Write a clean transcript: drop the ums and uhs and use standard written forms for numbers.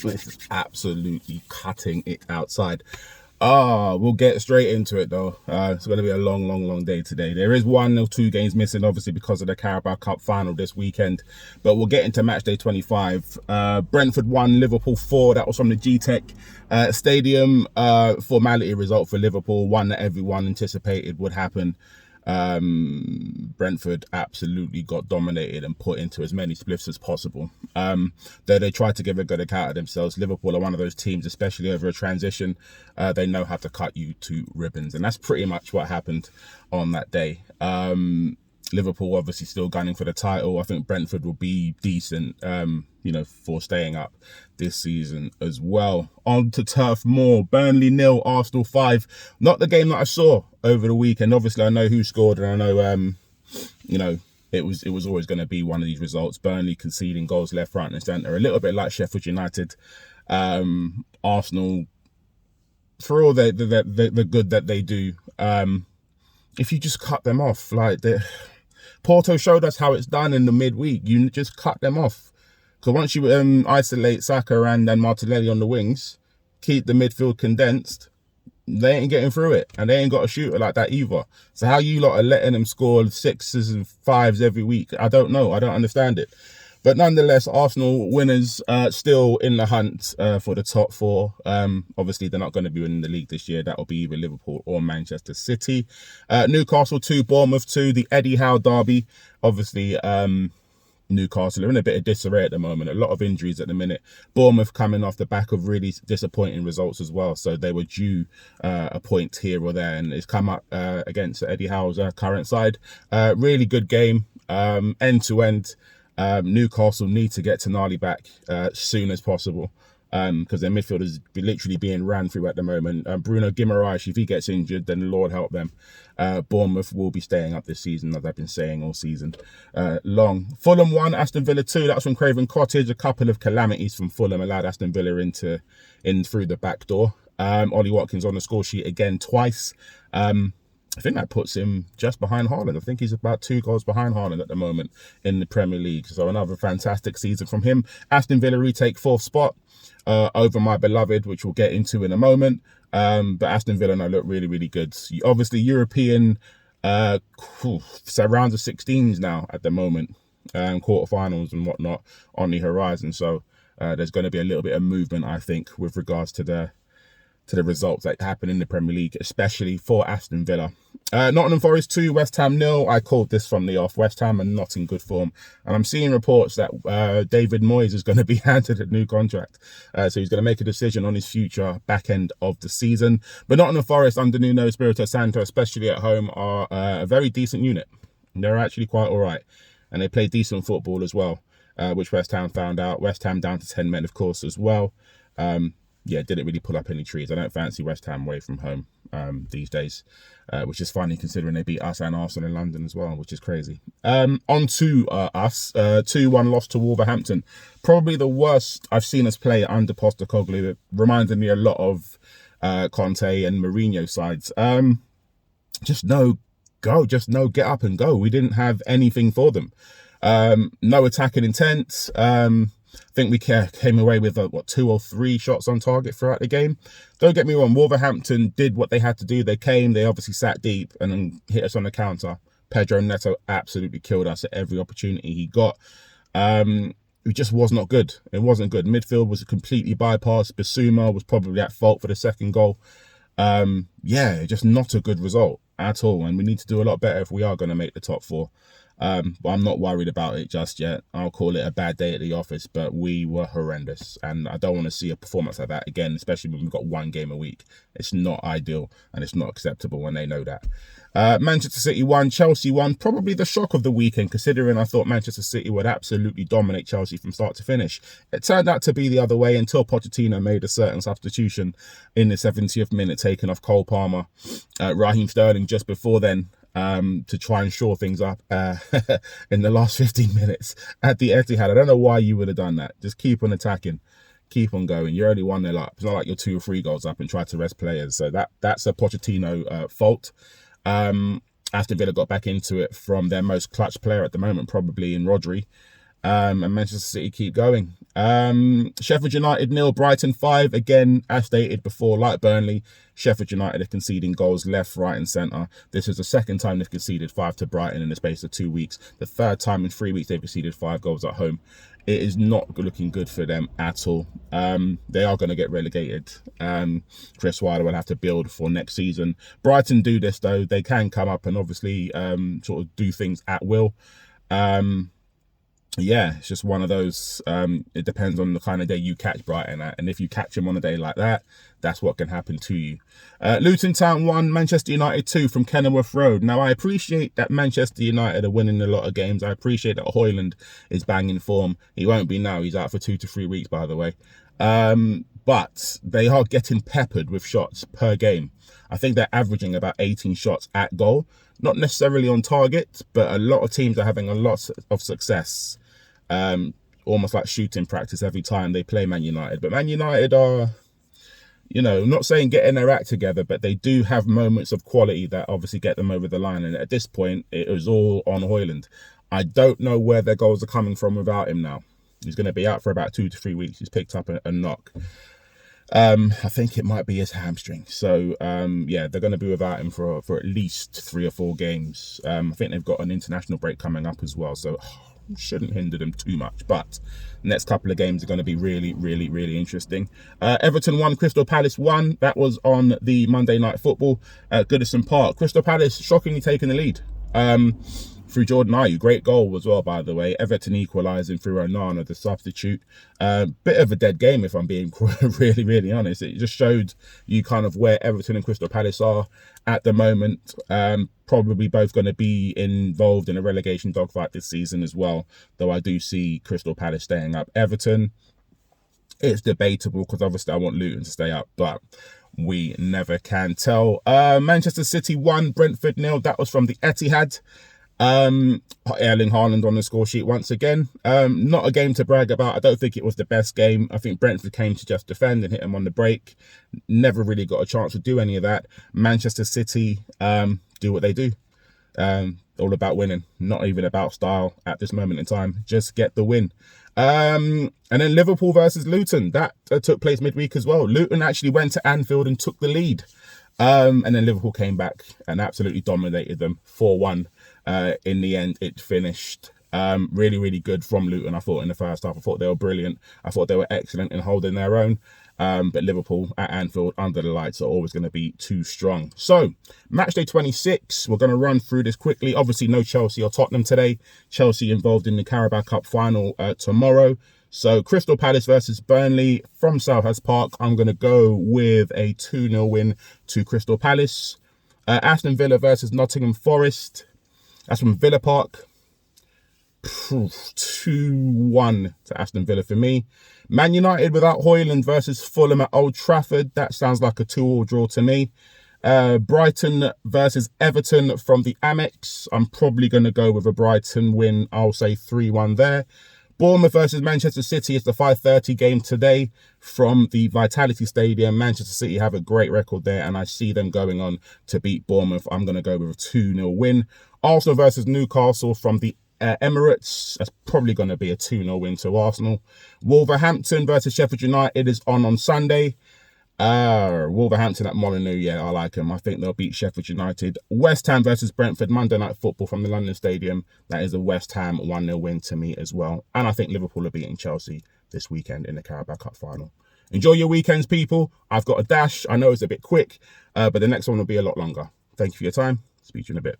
This is absolutely cutting it outside. We'll get straight into it though. It's going to be a long day today. There is 1 or 2 games missing, obviously, because of the Carabao Cup final this weekend. But we'll get into match day 25. Brentford 1, Liverpool 4. That was from the G-Tech Stadium. Formality result for Liverpool, one that everyone anticipated would happen. Brentford absolutely got dominated and put into as many spliffs as possible. Though they tried to give a good account of themselves, Liverpool are one of those teams, especially over a transition, they know how to cut you to ribbons. And that's pretty much what happened on that day. Liverpool obviously still gunning for the title. I think Brentford will be decent, for staying up this season as well. On to Turf Moor, Burnley 0, Arsenal 5. Not the game that I saw over the weekend. Obviously, I know who scored, and I know, it was always going to be one of these results. Burnley conceding goals left, right, and centre, a little bit like Sheffield United. Arsenal, for all the good that they do, if you just cut them off, Porto showed us how it's done in the midweek. You just cut them off. Because once you isolate Saka and Martinelli on the wings, keep the midfield condensed, they ain't getting through it. And they ain't got a shooter like that either. So how you lot are letting them score 6s and 5s every week, I don't know. I don't understand it. But nonetheless, Arsenal winners, still in the hunt for the top 4. Obviously, they're not going to be winning the league this year. That will be either Liverpool or Manchester City. Newcastle 2, Bournemouth 2, the Eddie Howe derby. Obviously, Newcastle are in a bit of disarray at the moment. A lot of injuries at the minute. Bournemouth coming off the back of really disappointing results as well. So they were due a point here or there. And it's come up against Eddie Howe's current side. Really good game, end to end. Newcastle need to get Tonali back as soon as possible, because their midfield is literally being ran through at the moment. Bruno Guimaraes, if he gets injured, then Lord help them. Bournemouth will be staying up this season, as I've been saying all season long. Fulham 1, Aston Villa 2. That was from Craven Cottage. A couple of calamities from Fulham allowed Aston Villa in through the back door. Ollie Watkins on the score sheet again twice. I think that puts him just behind Haaland. I think he's about 2 goals behind Haaland at the moment in the Premier League. So another fantastic season from him. Aston Villa retake 4th spot over my beloved, which we'll get into in a moment. But Aston Villa now look really good. Obviously, European rounds of 16s now at the moment, quarterfinals and whatnot on the horizon. So there's going to be a little bit of movement, I think, with regards to the results that happen in the Premier League, especially for Aston Villa. Nottingham Forest 2, West Ham 0. I called this from the off. West Ham are not in good form. And I'm seeing reports that David Moyes is going to be handed a new contract. So he's going to make a decision on his future back end of the season. But Nottingham Forest under Nuno Espirito Santo, especially at home, are a very decent unit. They're actually quite all right. And they play decent football as well, which West Ham found out. West Ham down to 10 men, of course, as well. Didn't really pull up any trees. I don't fancy West Ham away from home these days, which is funny considering they beat us and Arsenal in London as well, which is crazy. On to us, 2-1 loss to Wolverhampton. Probably the worst I've seen us play under Postecoglou. It reminded me a lot of Conte and Mourinho sides. Just no go, just no get up and go. We didn't have anything for them. No attacking intent. I think we came away with 2 or 3 shots on target throughout the game. Don't get me wrong, Wolverhampton did what they had to do. They came, they obviously sat deep and then hit us on the counter. Pedro Neto absolutely killed us at every opportunity he got. It just was not good. It wasn't good. Midfield was completely bypassed. Bissouma was probably at fault for the second goal. Just not a good result at all. And we need to do a lot better if we are going to make the top 4. But I'm not worried about it just yet. I'll call it a bad day at the office, but we were horrendous. And I don't want to see a performance like that again, especially when we've got 1 game a week. It's not ideal and it's not acceptable, and they know that. Manchester City 1, Chelsea 1. Probably the shock of the weekend, considering I thought Manchester City would absolutely dominate Chelsea from start to finish. It turned out to be the other way until Pochettino made a certain substitution in the 70th minute, taking off Cole Palmer. Raheem Sterling just before then, to try and shore things up in the last 15 minutes at the Etihad. I don't know why you would have done that. Just keep on attacking. Keep on going. You're only 1-0 up. It's not like you're 2 or 3 goals up and try to rest players. So that's a Pochettino fault. Aston Villa got back into it from their most clutch player at the moment, probably in Rodri. And Manchester City keep going. Sheffield United 0, Brighton 5. Again, as stated before, like Burnley, Sheffield United are conceding goals left, right and centre. This is the second time they've conceded 5 to Brighton in the space of 2 weeks. The third time in 3 weeks they've conceded 5 goals at home. It is not looking good for them at all. They are going to get relegated. Chris Wilder will have to build for next season. Brighton do this though. They can come up and obviously sort of do things at will. Yeah, it's just one of those. It depends on the kind of day you catch Brighton at, and if you catch them on a day like that, that's what can happen to you. Luton Town 1, Manchester United 2 from Kenilworth Road. Now, I appreciate that Manchester United are winning a lot of games. I appreciate that Højlund is banging form. He won't be now. He's out for 2 to 3 weeks, by the way. But they are getting peppered with shots per game. I think they're averaging about 18 shots at goal. Not necessarily on target, but a lot of teams are having a lot of success. Almost like shooting practice every time they play Man United. But Man United are, you know, not saying getting their act together, but they do have moments of quality that obviously get them over the line. And at this point, it was all on Højlund. I don't know where their goals are coming from without him now. He's going to be out for about 2 to 3 weeks. He's picked up a knock. I think it might be his hamstring. So, yeah, they're going to be without him for at least 3 or 4 games. I think they've got an international break coming up as well. So, shouldn't hinder them too much. But next couple of games are going to be really, really, really interesting. Everton 1, Crystal Palace 1. That was on the Monday Night Football at Goodison Park. Crystal Palace shockingly taking the lead. Through Jordan Ayew. Great goal as well, by the way. Everton equalising through Onana, the substitute. Bit of a dead game, if I'm being really, really honest. It just showed you kind of where Everton and Crystal Palace are at the moment. Probably both going to be involved in a relegation dogfight this season as well, though I do see Crystal Palace staying up. Everton, it's debatable because obviously I want Luton to stay up, but we never can tell. Manchester City 1, Brentford 0. That was from the Etihad. Erling Haaland on the score sheet once again. Not a game to brag about. I don't think it was the best game. I think Brentford came to just defend and hit him on the break. Never really got a chance to do any of that. Manchester City do what they do. All about winning, not even about style at this moment in time. Just get the win. And then Liverpool versus Luton. That took place midweek as well. Luton actually went to Anfield and took the lead. And then Liverpool came back and absolutely dominated them 4-1. In the end, it finished really, really good from Luton. I thought in the first half, I thought they were brilliant. I thought they were excellent in holding their own. But Liverpool at Anfield under the lights are always going to be too strong. So, match day 26, we're going to run through this quickly. Obviously, no Chelsea or Tottenham today. Chelsea involved in the Carabao Cup final tomorrow. So, Crystal Palace versus Burnley from Selhurst Park. I'm going to go with a 2-0 win to Crystal Palace. Aston Villa versus Nottingham Forest. That's from Villa Park. 2-1 to Aston Villa for me. Man United without Højlund versus Fulham at Old Trafford. That sounds like a 2-2 draw to me. Brighton versus Everton from the Amex. I'm probably going to go with a Brighton win. I'll say 3-1 there. Bournemouth versus Manchester City is the 5:30 game today from the Vitality Stadium. Manchester City have a great record there, and I see them going on to beat Bournemouth. I'm going to go with a 2-0 win. Arsenal versus Newcastle from the Emirates. That's probably going to be a 2-0 win to Arsenal. Wolverhampton versus Sheffield United is on Sunday. Wolverhampton at Molineux, yeah, I like them. I think they'll beat Sheffield United. West Ham versus Brentford, Monday Night Football from the London Stadium. That is a West Ham 1-0 win to me as well. And I think Liverpool are beating Chelsea this weekend in the Carabao Cup final. Enjoy your weekends, people. I've got a dash. I know it's a bit quick, but the next one will be a lot longer. Thank you for your time. Speak to you in a bit.